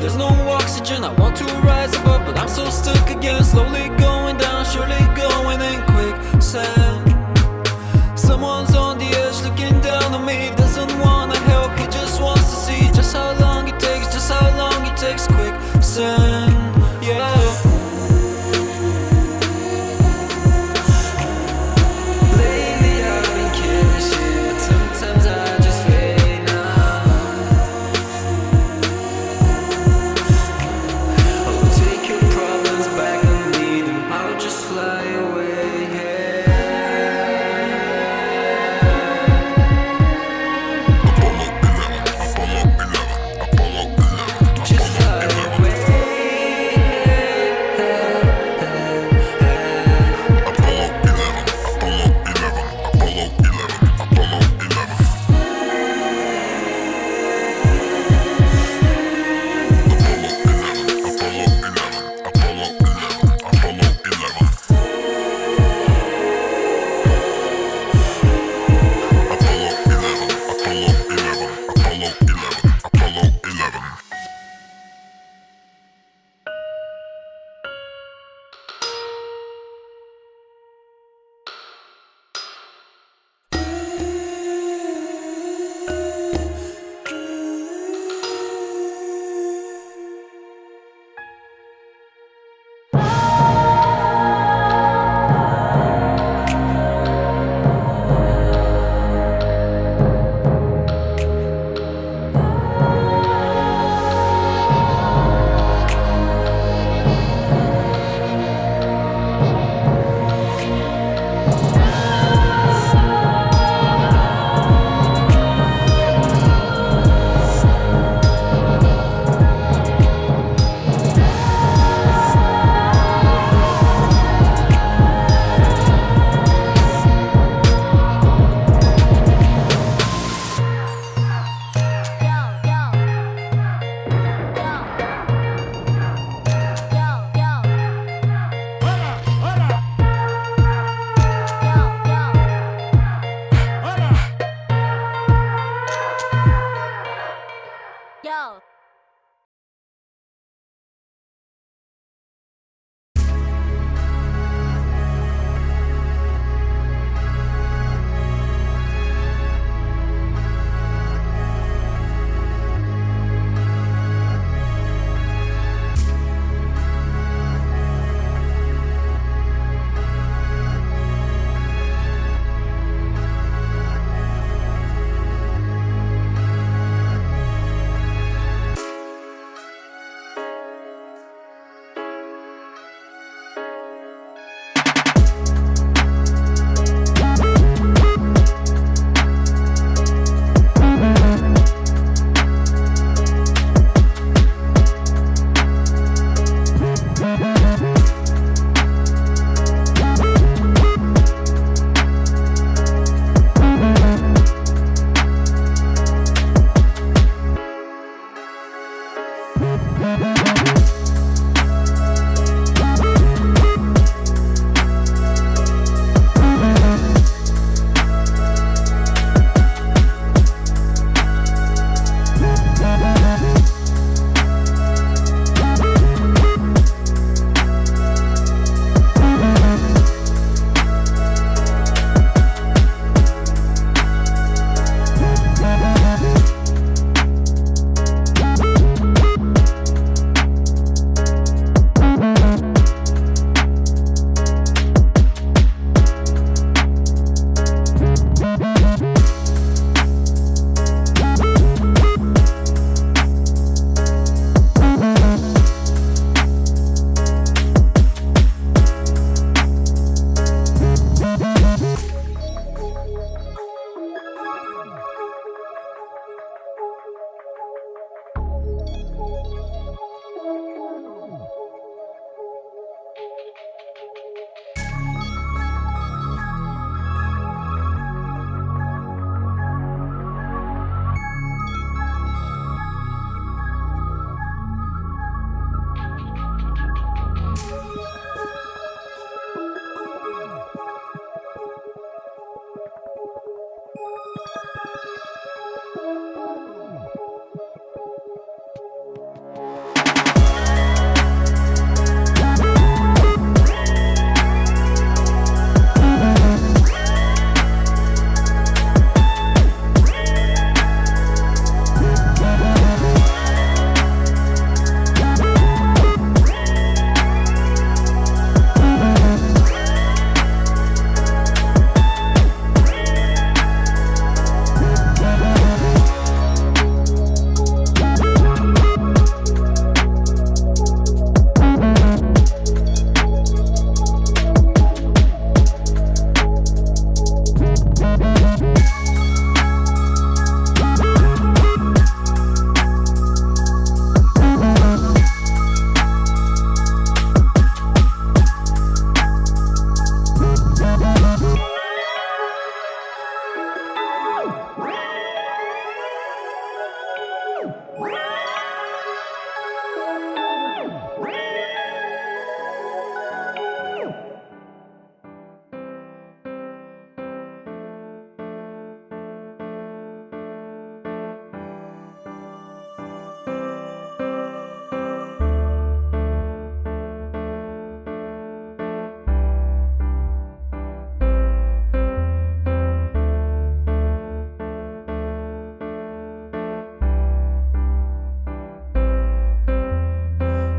There's no oxygen, I want to rise above, but I'm so stuck again. Slowly going down, surely going in quicksand. Someone's on the edge looking down on me. Doesn't wanna help, he just wants to see just how long it takes, just how long it takes. Quicksand, yeah.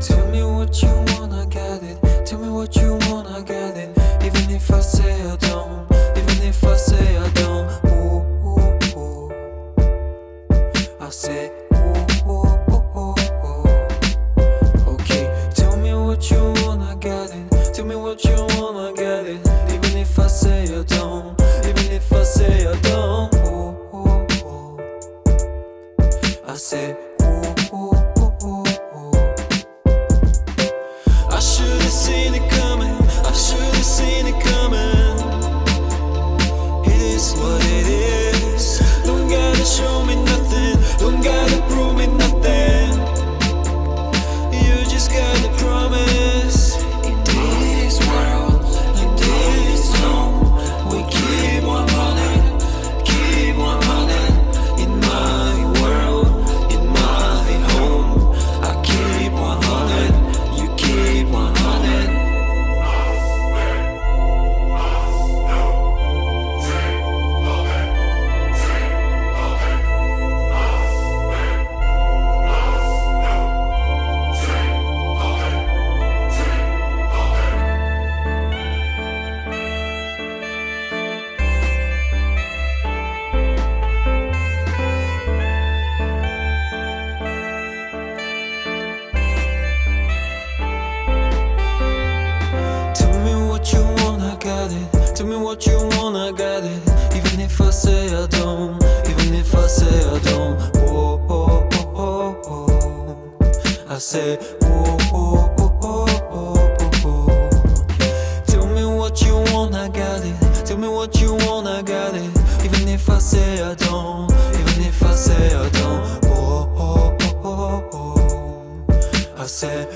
Tell me what you wanna get it. Tell me what you wanna get it. Even if I say I don't. Even if I say I don't. Ooh, ooh, ooh. I say ooh, ooh, ooh, ooh. Okay. Tell me what you wanna get it. Tell me what you wanna get it. Even if I say I don't. Even if I say I don't. Ooh, ooh, ooh. I say ooh, ooh, ooh, ooh. I should've seen it coming. I should've seen it coming. It is what it is. Don't gotta show me nothing. Don't gotta prove me nothing. You just gotta promise. In this world, in this zone, we keep on running, keep on running. In my world, in my home, I keep on running. You keep on running. Tell me what you wanna get it. Tell me what you wanna get it. Even if I say I don't. Even if I say I don't. Oh, oh, oh, oh, oh. I say oh, oh, oh, oh, oh, oh. Tell me what you wanna get it. Tell me what you wanna get it. Even if I say I don't. Even if I say I don't. Oh, oh, oh, oh, oh. I say